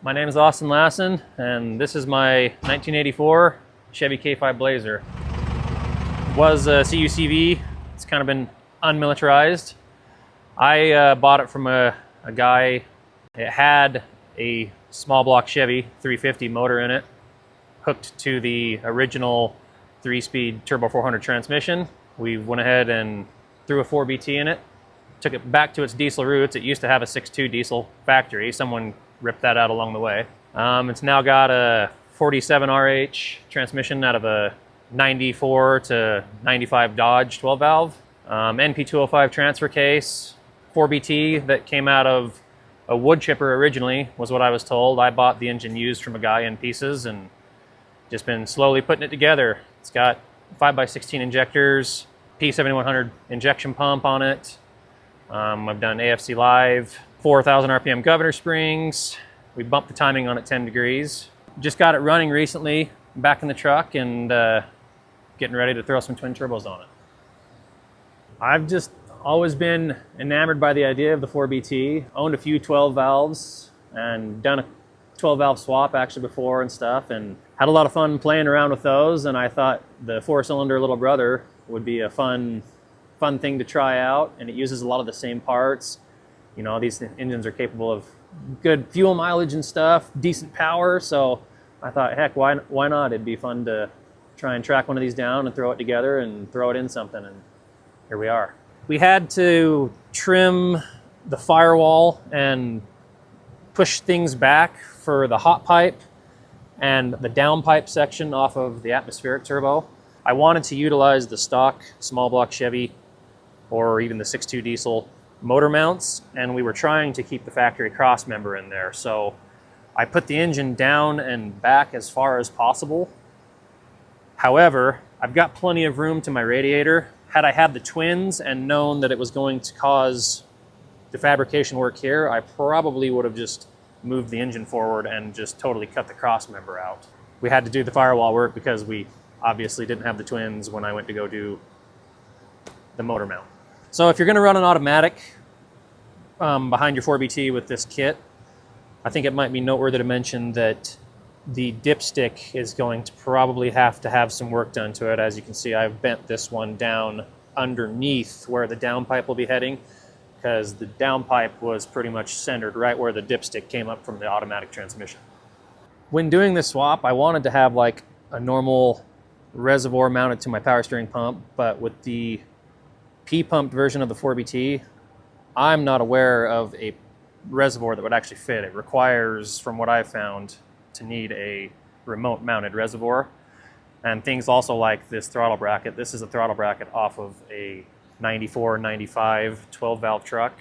My name is Austin Lassen, and this is my 1984 Chevy K5 Blazer. It was a CUCV. It's kind of been unmilitarized. I bought it from a guy. It had a small block Chevy 350 motor in it, hooked to the original 3-speed turbo 400 transmission. We went ahead and threw a 4BT in it, took it back to its diesel roots. It used to have a 6.2 diesel factory. Someone ripped that out along the way. It's now got a 47 RH transmission out of a 94 to 95 Dodge 12 valve, NP205 transfer case, 4BT that came out of a wood chipper originally, was what I was told. I bought the engine used from a guy in pieces and just been slowly putting it together. It's got 5x16 injectors, P7100 injection pump on it. I've done AFC Live, 4,000 RPM governor springs. We bumped the timing on it 10 degrees. Just got it running recently, back in the truck, and getting ready to throw some twin turbos on it. I've just always been enamored by the idea of the 4BT. Owned a few 12 valves and done a 12 valve swap actually before and stuff, and had a lot of fun playing around with those. And I thought the 4-cylinder little brother would be a fun thing to try out, and it uses a lot of the same parts. You know, these engines are capable of good fuel mileage and stuff, decent power, so I thought, heck, why not? It'd be fun to try and track one of these down and throw it together and throw it in something, and here we are. We had to trim the firewall and push things back for the hot pipe and the downpipe section off of the atmospheric turbo. I wanted to utilize the stock small block Chevy or even the 6.2 diesel motor mounts, and we were trying to keep the factory cross member in there. So I put the engine down and back as far as possible. However, I've got plenty of room to my radiator. Had I had the twins and known that it was going to cause the fabrication work here, I probably would have just moved the engine forward and just totally cut the cross member out. We had to do the firewall work because we obviously didn't have the twins when I went to go do the motor mount. So if you're going to run an automatic behind your 4BT with this kit, I think it might be noteworthy to mention that the dipstick is going to probably have to have some work done to it. As you can see, I've bent this one down underneath where the downpipe will be heading, because the downpipe was pretty much centered right where the dipstick came up from the automatic transmission. When doing this swap, I wanted to have like a normal reservoir mounted to my power steering pump, but with the P-pumped version of the 4BT, I'm not aware of a reservoir that would actually fit. It requires, from what I've found, to need a remote mounted reservoir. And things also like this throttle bracket. This is a throttle bracket off of a 94, 95 12 valve truck.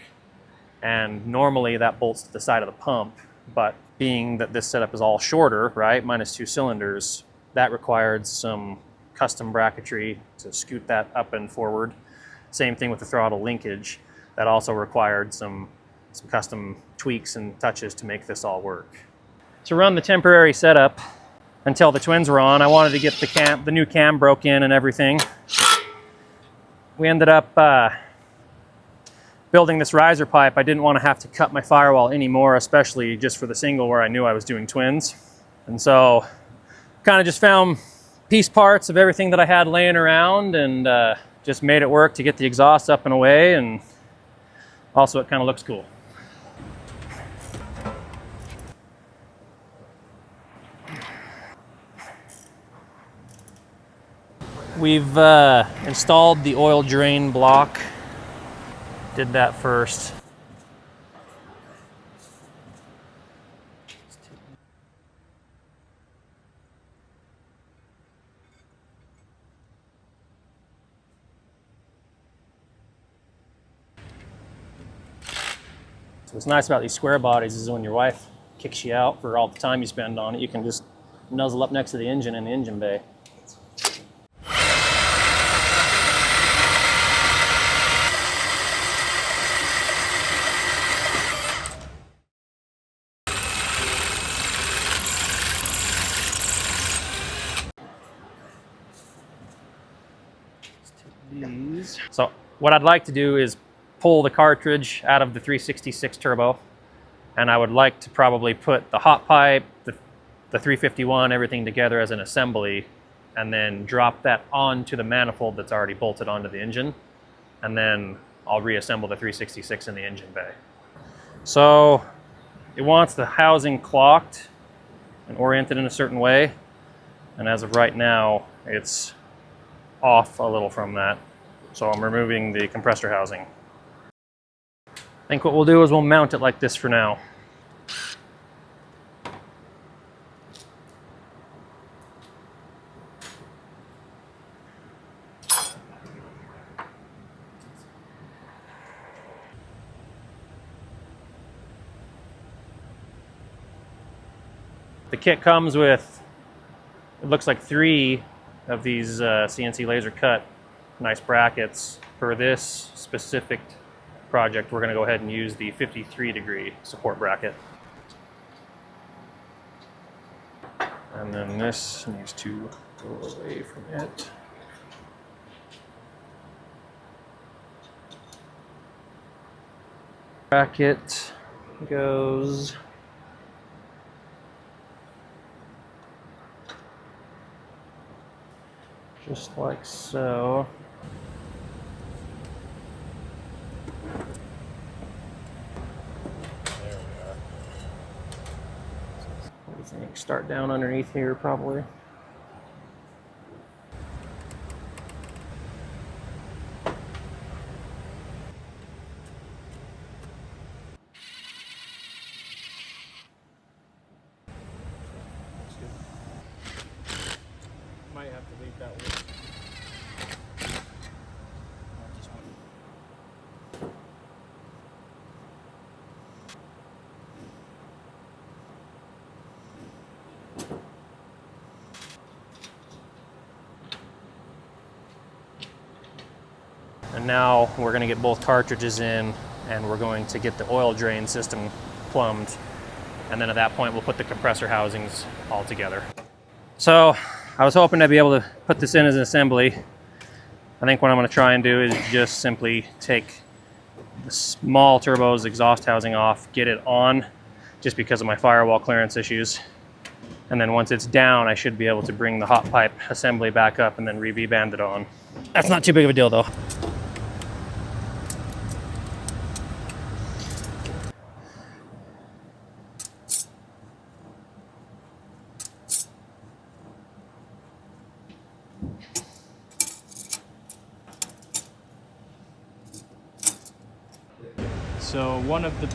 And normally that bolts to the side of the pump, but being that this setup is all shorter, right, minus 2 cylinders, that required some custom bracketry to scoot that up and forward. Same thing with the throttle linkage. That also required some custom tweaks and touches to make this all work. To run the temporary setup until the twins were on, I wanted to get the new cam broke in and everything. We ended up building this riser pipe. I didn't want to have to cut my firewall anymore, especially just for the single where I knew I was doing twins. And so kind of just found piece parts of everything that I had laying around and just made it work to get the exhaust up and away, and also it kind of looks cool. We've installed the oil drain block. Did that first. What's nice about these square bodies is when your wife kicks you out for all the time you spend on it, you can just nuzzle up next to the engine in the engine bay. So what I'd like to do is pull the cartridge out of the 366 turbo And I would like to probably put the hot pipe, the 351, everything together as an assembly, and then drop that onto the manifold that's already bolted onto the engine. And then I'll reassemble the 366 in the engine bay. So it wants the housing clocked and oriented in a certain way. And as of right now, it's off a little from that. So I'm removing the compressor housing. I think what we'll do is we'll mount it like this for now. The kit comes with, it looks like 3 of these CNC laser cut nice brackets. For this specific project, we're going to go ahead and use the 53-degree support bracket. And then this needs to go away from it. Bracket goes just like so. There we are. What do you think? Start down underneath here, probably. Might have to leave that one. And now we're going to get both cartridges in, and we're going to get the oil drain system plumbed. And then at that point, we'll put the compressor housings all together. So I was hoping to be able to put this in as an assembly. I think what I'm going to try and do is just simply take the small turbo's exhaust housing off, get it on, just because of my firewall clearance issues. And then once it's down, I should be able to bring the hot pipe assembly back up and then re-V-band it on. That's not too big of a deal though. So one of the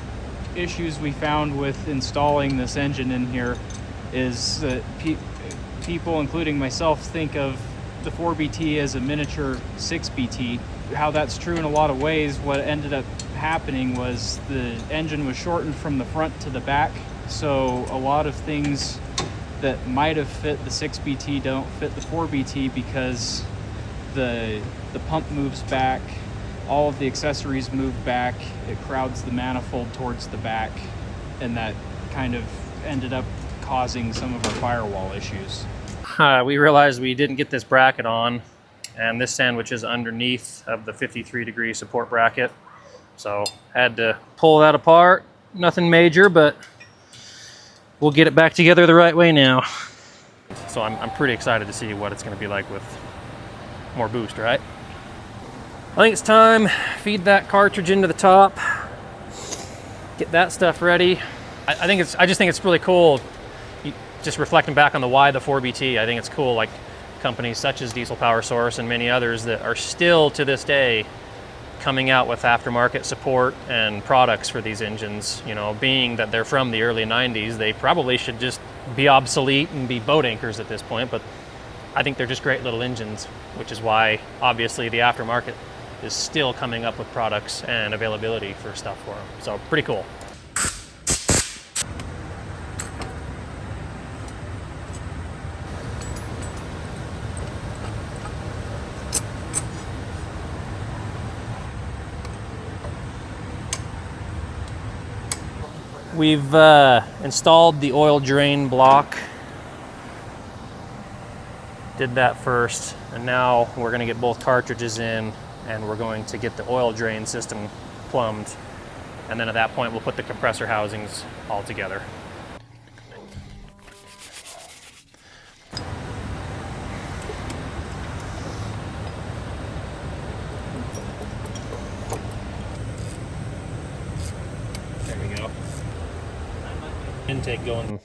issues we found with installing this engine in here is that people, including myself, think of the 4BT as a miniature 6BT. How that's true in a lot of ways, what ended up happening was the engine was shortened from the front to the back, so a lot of things that might have fit the 6BT don't fit the 4BT because the pump moves back, all of the accessories move back, it crowds the manifold towards the back, and that kind of ended up causing some of our firewall issues. We realized we didn't get this bracket on, and this sandwich is underneath of the 53-degree support bracket. So had to pull that apart. Nothing major, but we'll get it back together the right way now. So I'm pretty excited to see what it's going to be like with more boost, right? I think it's time, feed that cartridge into the top, get that stuff ready. I just think it's really cool, just reflecting back on the why the 4BT. I think it's cool, like companies such as Diesel Power Source and many others that are still to this day coming out with aftermarket support and products for these engines. You know, being that they're from the early 90s, they probably should just be obsolete and be boat anchors at this point, but I think they're just great little engines, which is why obviously the aftermarket is still coming up with products and availability for stuff for them. So pretty cool. We've installed the oil drain block. Did that first, and now we're going to get both cartridges in, and we're going to get the oil drain system plumbed. And then at that point, we'll put the compressor housings all together. There we go. Intake going.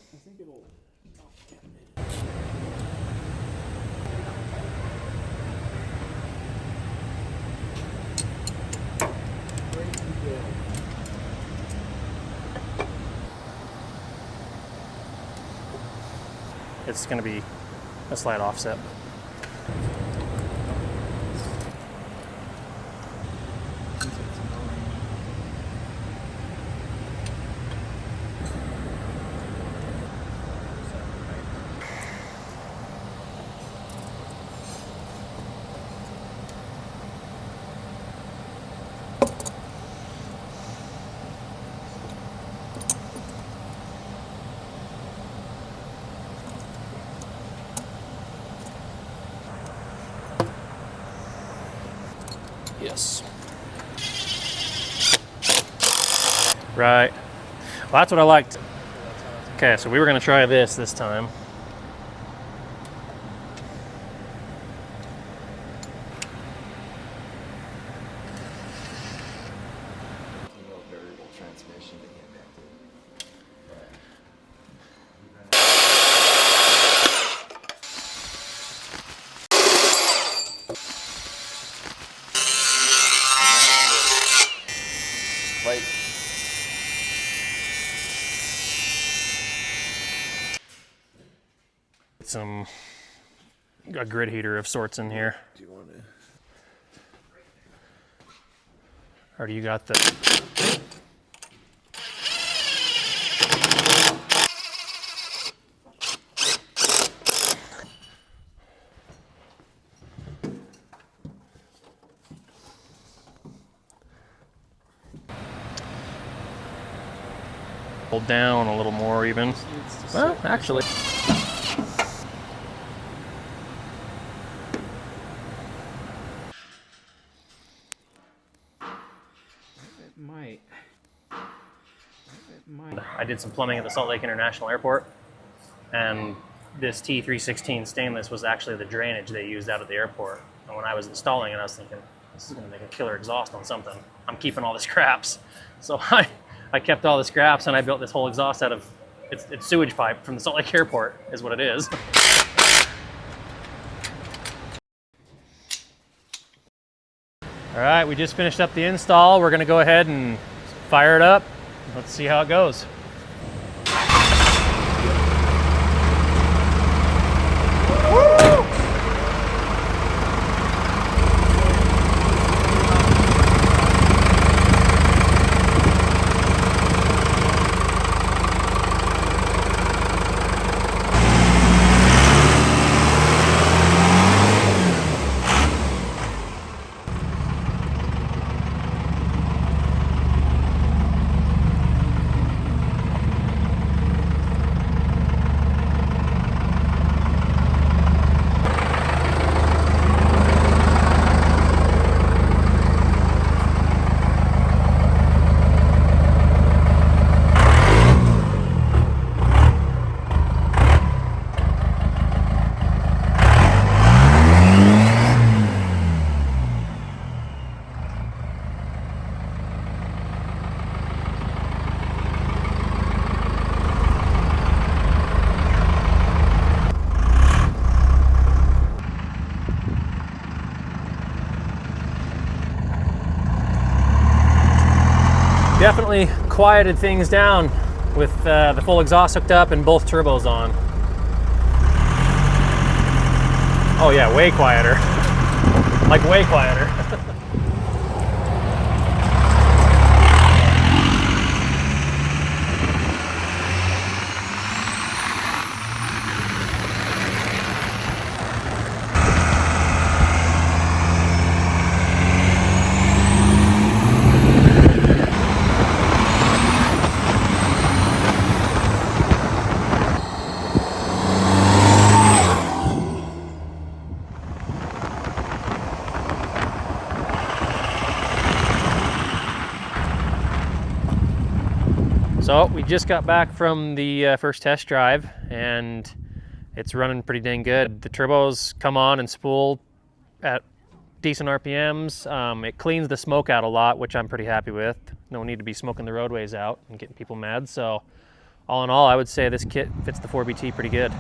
It's going to be a slight offset. Yes. Right. Well, that's what I liked. Okay, so we were going to try this time. Variable transmission to get back to. Like A grid heater of sorts in here. do you want to? Or do you got the... Hold down a little more even. Well, actually. It might. I did some plumbing at the Salt Lake International Airport, and this T316 stainless was actually the drainage they used out of the airport. And when I was installing it, I was thinking, this is going to make a killer exhaust on something. I'm keeping all the scraps. So I kept all the scraps, and I built this whole exhaust out of it's sewage pipe from the Salt Lake Airport, is what it is. All right, we just finished up the install. We're going to go ahead and fire it up. Let's see how it goes. Definitely quieted things down with the full exhaust hooked up and both turbos on. Oh yeah, way quieter. Like way quieter. So we just got back from the first test drive, and it's running pretty dang good. The turbos come on and spool at decent RPMs. It cleans the smoke out a lot, which I'm pretty happy with. No need to be smoking the roadways out and getting people mad. So all in all, I would say this kit fits the 4BT pretty good.